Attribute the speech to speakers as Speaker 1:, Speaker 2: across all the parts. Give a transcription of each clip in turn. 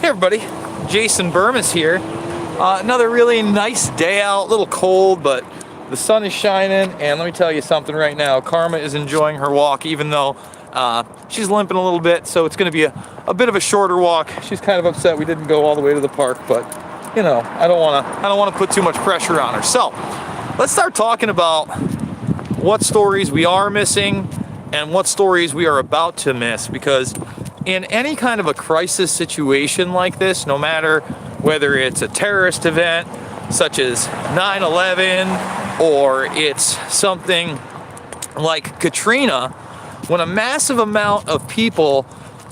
Speaker 1: Hey everybody, Jason Burmis here. Another really nice day out, a little cold, but the sun is shining, and let me tell you something right now. Karma is enjoying her walk, even though she's limping a little bit, so it's going to be a bit of a shorter walk. She's kind of upset we didn't go all the way to the park, but you know, I don't want to put too much pressure on her. So let's start talking about what stories we are missing and what stories we are about to miss, because in any kind of a crisis situation like this, no matter whether it's a terrorist event such as 9/11 or it's something like Katrina, when a massive amount of people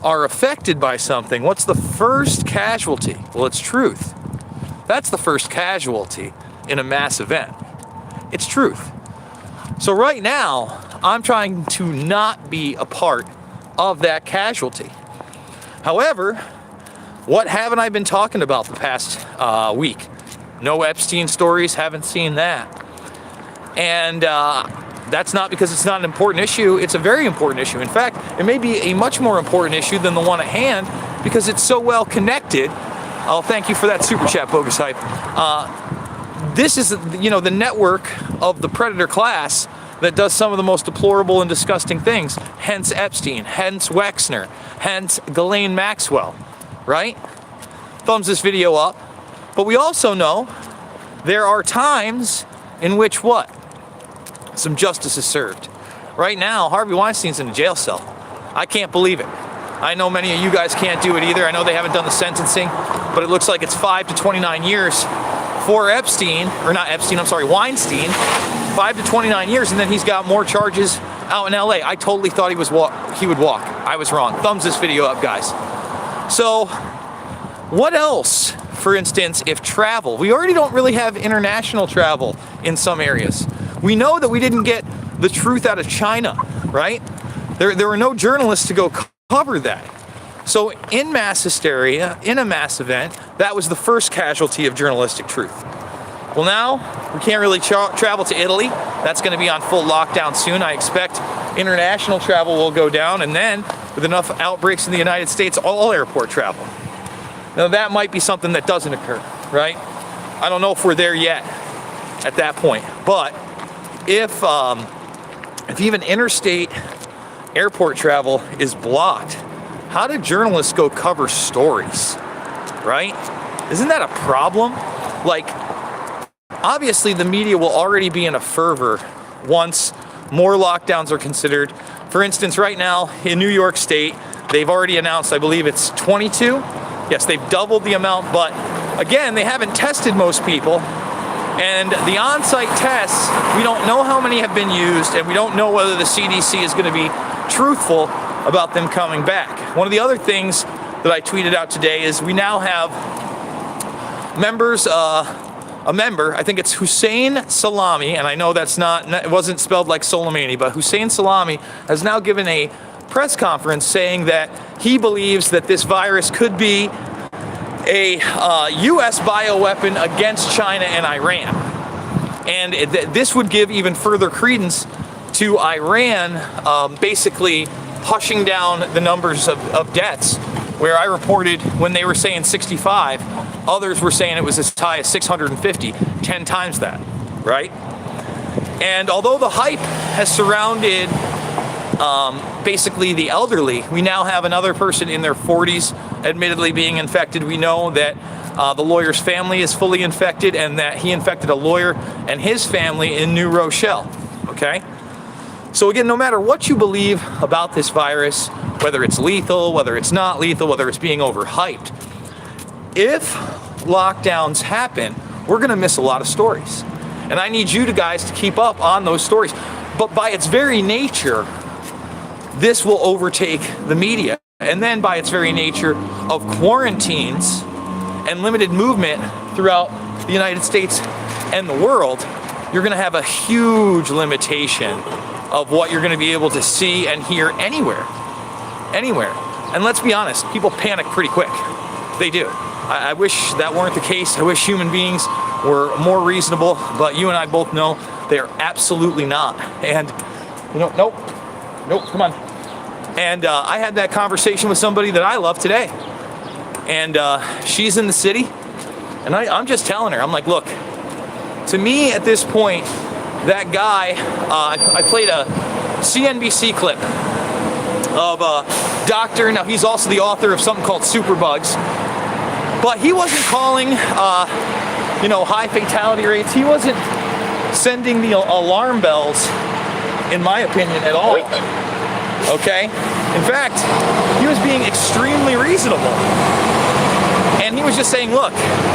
Speaker 1: are affected by something, what's the first casualty? Well, it's truth. That's the first casualty in a mass event. It's truth. So right now, I'm trying to not be a part of that casualty. However, what haven't I been talking about the past week? No Epstein stories, haven't seen that. And that's not because it's not an important issue, it's a very important issue. In fact, it may be a much more important issue than the one at hand because it's so well connected. Oh, thank you for that super chat, Bogus Hype. This is, the network of the predator class that does some of the most deplorable and disgusting things. Hence Epstein, hence Wexner, hence Ghislaine Maxwell, right? Thumbs this video up. But we also know there are times in which what? Some justice is served. Right now, Harvey Weinstein's in a jail cell. I can't believe it. I know many of you guys can't do it either. I know they haven't done the sentencing, but it looks like it's 5 to 29 years for Weinstein. 5 to 29 years, and then he's got more charges out in LA. I totally thought he would walk. I was wrong. Thumbs this video up, guys. So, what else? For instance, if travel, we already don't really have international travel in some areas. We know that we didn't get the truth out of China, right? There were no journalists to go cover that. So in mass hysteria, in a mass event, that was the first casualty of journalistic truth. Well, now we can't really travel to Italy. That's going to be on full lockdown soon. I expect international travel will go down, and then with enough outbreaks in the United States, all airport travel. Now that might be something that doesn't occur, right? I don't know if we're there yet at that point. But if even interstate airport travel is blocked, how do journalists go cover stories, right? Isn't that a problem? Like, obviously the media will already be in a fervor once more lockdowns are considered. For instance, right now in New York State, they've already announced, I believe it's 22. Yes, they've doubled the amount, but again, they haven't tested most people. And the on-site tests, we don't know how many have been used, and we don't know whether the CDC is going to be truthful about them coming back. One of the other things that I tweeted out today is we now have members, a member, I think it's Hussein Salami, and I know it wasn't spelled like Soleimani, but Hussein Salami has now given a press conference saying that he believes that this virus could be a U.S. bioweapon against China and Iran. And this would give even further credence to Iran basically hushing down the numbers of deaths, where I reported when they were saying 65, others were saying it was as high as 650, 10 times that, right? And although the hype has surrounded basically the elderly, we now have another person in their 40s admittedly being infected. We know that the lawyer's family is fully infected and that he infected a lawyer and his family in New Rochelle, okay? So again, no matter what you believe about this virus, whether it's lethal, whether it's not lethal, whether it's being overhyped, if lockdowns happen, we're going to miss a lot of stories. And I need you guys to keep up on those stories. But by its very nature, this will overtake the media. And then by its very nature of quarantines and limited movement throughout the United States and the world, you're going to have a huge limitation of what you're going to be able to see and hear anywhere. And let's be honest, people panic pretty quick. They do. I wish that weren't the case. I wish human beings were more reasonable, but you and I both know they are absolutely not. And, nope, come on. And I had that conversation with somebody that I love today. and she's in the city, and I'm just telling her, I'm like, look, to me at this point, that guy, I played a CNBC clip of a doctor. Now he's also the author of something called Superbugs, but he wasn't calling, high fatality rates. He wasn't sending the alarm bells, in my opinion, at all. Okay? In fact, he was being extremely reasonable. And he was just saying, look,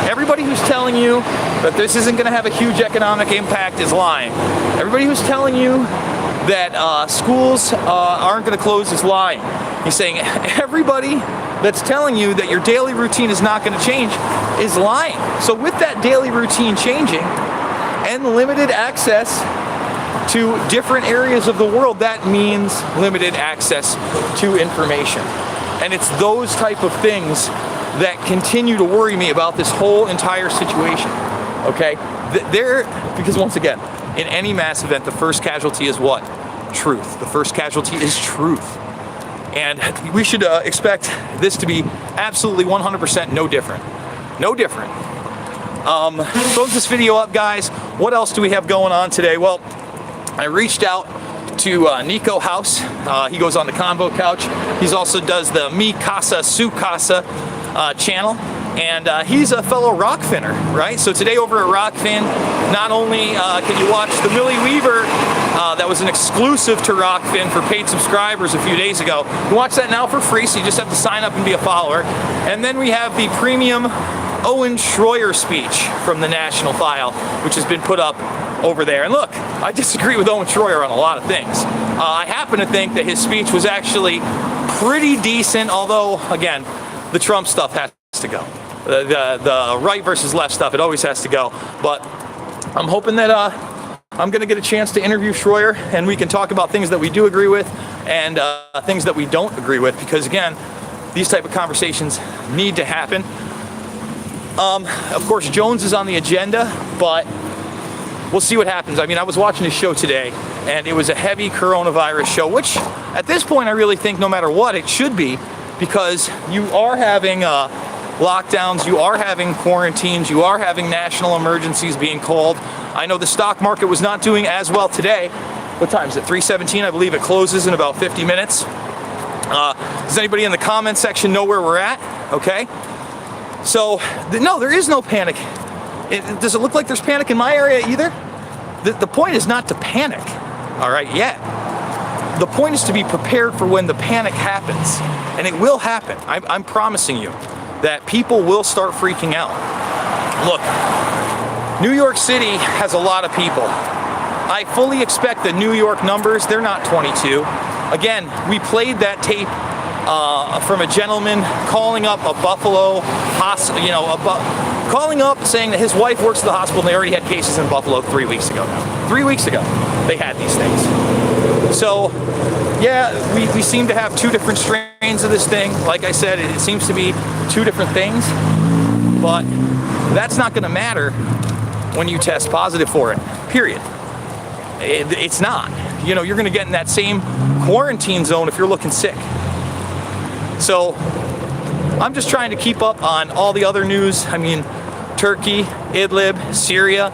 Speaker 1: everybody who's telling you that this isn't going to have a huge economic impact is lying. Everybody who's telling you that schools aren't going to close is lying. He's saying everybody that's telling you that your daily routine is not going to change is lying. So with that daily routine changing and limited access to different areas of the world, that means limited access to information. And it's those type of things that continue to worry me about this whole entire situation. Okay? Because once again, in any mass event, the first casualty is what? Truth. The first casualty is truth. And we should expect this to be absolutely 100% no different. No different. Thumbs this video up, guys. What else do we have going on today? Well, I reached out to Nico House. He goes on the Convo Couch. He also does the Mi Casa Su Casa channel. And he's a fellow Rockfinner, right? So today over at Rockfin, not only can you watch the Millie Weaver, that was an exclusive to Rockfin for paid subscribers a few days ago. You can watch that now for free, so you just have to sign up and be a follower. And then we have the premium Owen Schroyer speech from the National File, which has been put up over there. And look, I disagree with Owen Schroyer on a lot of things. I happen to think that his speech was actually pretty decent, although, again, the Trump stuff has to go. The right versus left stuff, it always has to go. But I'm hoping that I'm going to get a chance to interview Schroyer, and we can talk about things that we do agree with and things that we don't agree with, because again, these type of conversations need to happen. Of course, Jones is on the agenda, but we'll see what happens. I mean, I was watching his show today, and it was a heavy coronavirus show, which at this point I really think no matter what it should be, because you are having lockdowns, you are having quarantines, you are having national emergencies being called. I know the stock market was not doing as well today. What time is it? 3:17, I believe it closes in about 50 minutes. Does anybody in the comment section know where we're at? Okay. So, no, there is no panic. Does it look like there's panic in my area either? The point is not to panic, all right, yet. The point is to be prepared for when the panic happens. And it will happen. I'm promising you that people will start freaking out. Look, New York City has a lot of people. I fully expect the New York numbers, they're not 22. Again, we played that tape from a gentleman calling up a Buffalo hospital, calling up saying that his wife works at the hospital and they already had cases in Buffalo 3 weeks ago now. 3 weeks ago, they had these things. So, yeah, we seem to have two different strains of this thing. Like I said, it seems to be two different things, but that's not going to matter when you test positive for it, period. It's not. You're going to get in that same quarantine zone if you're looking sick. So, I'm just trying to keep up on all the other news. I mean, Turkey, Idlib, Syria.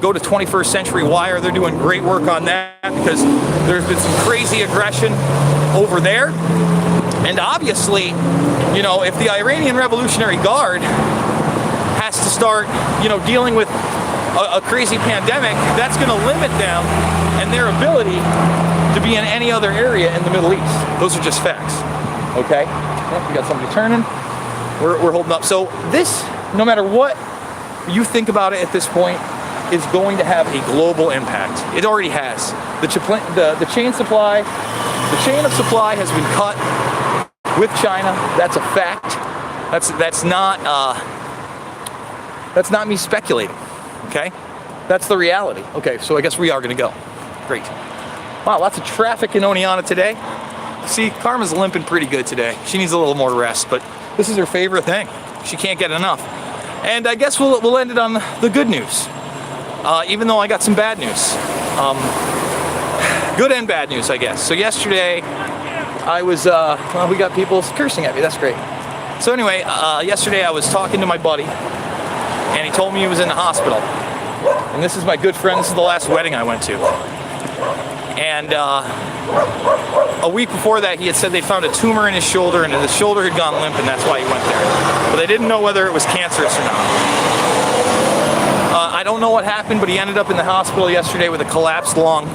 Speaker 1: Go to 21st Century Wire. They're doing great work on that because there's been some crazy aggression over there. And obviously, if the Iranian Revolutionary Guard has to start, dealing with a crazy pandemic, that's going to limit them and their ability to be in any other area in the Middle East. Those are just facts. Okay? We got somebody turning. We're holding up. So this, no matter what you think about it at this point, is going to have a global impact. It already has. The chain of supply has been cut with China. That's a fact. That's not me speculating. Okay, that's the reality. Okay, so I guess we are going to go. Great. Wow, lots of traffic in Oneonta today. See, Karma's limping pretty good today. She needs a little more rest, but this is her favorite thing. She can't get enough. And I guess we'll end it on the good news. Even though I got some bad news. Good and bad news, I guess. So yesterday, I was, we got people cursing at me. That's great. So anyway, yesterday I was talking to my buddy, and he told me he was in the hospital. And this is my good friend. This is the last wedding I went to. And a week before that, he had said they found a tumor in his shoulder, and his shoulder had gone limp, and that's why he went there. But they didn't know whether it was cancerous or not. I don't know what happened, but he ended up in the hospital yesterday with a collapsed lung,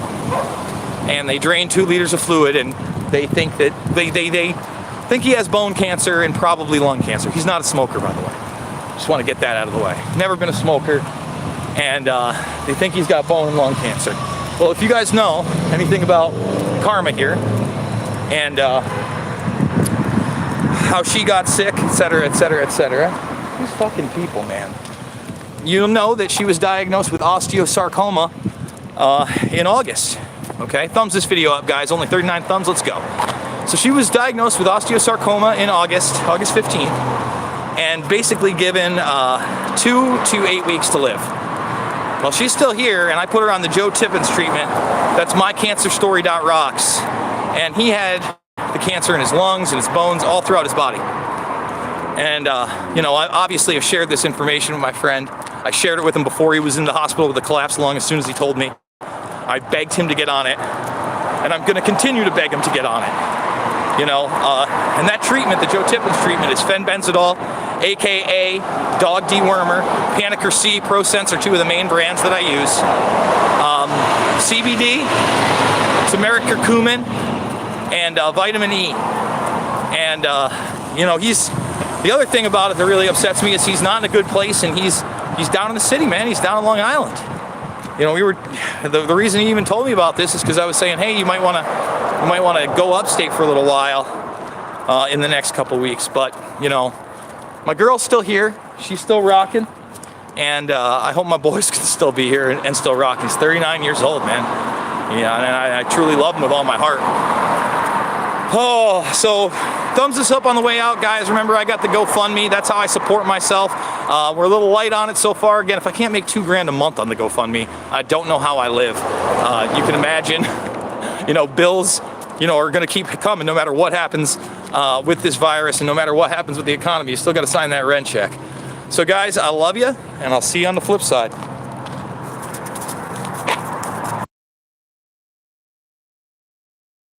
Speaker 1: and they drained 2 liters of fluid, and they think that they think he has bone cancer and probably lung cancer. He's not a smoker, by the way. Just want to get that out of the way. Never been a smoker, and they think he's got bone and lung cancer. Well, if you guys know anything about Karma here, and how she got sick, etc., etc., etc., these fucking people, man. You'll know that she was diagnosed with osteosarcoma in August. Okay, thumbs this video up, guys. Only 39 thumbs. Let's go. So she was diagnosed with osteosarcoma in August 15th, and basically given 2 to 8 weeks to live. Well, she's still here, and I put her on the Joe Tippins treatment. That's mycancerstory.rocks, and he had the cancer in his lungs and his bones all throughout his body. And you know, I obviously have shared this information with my friend. I shared it with him before he was in the hospital with a collapsed lung. As soon as he told me, I begged him to get on it, and I'm going to continue to beg him to get on it. You know, and that treatment, the Joe Tippins treatment, is fenbenzidol, aka dog dewormer, Panicur C, ProSense are 2 of the main brands that I use. CBD, turmeric curcumin, and vitamin E. And you know, the other thing about it that really upsets me is he's not in a good place, and he's down in the city, man. He's down in Long Island. You know, the reason he even told me about this is because I was saying, hey, you might want to go upstate for a little while in the next couple weeks. But you know, my girl's still here. She's still rocking, and I hope my boys can still be here and still rocking. He's 39 years old, man. Yeah, and I truly love him with all my heart. Oh, so thumbs this up on the way out, guys. Remember, I got the GoFundMe. That's how I support myself. We're a little light on it so far. Again, if I can't make $2,000 a month on the GoFundMe, I don't know how I live. You can imagine, you know, bills, you know, are going to keep coming no matter what happens with this virus, and no matter what happens with the economy. You still got to sign that rent check. So, guys, I love you, and I'll see you on the flip side.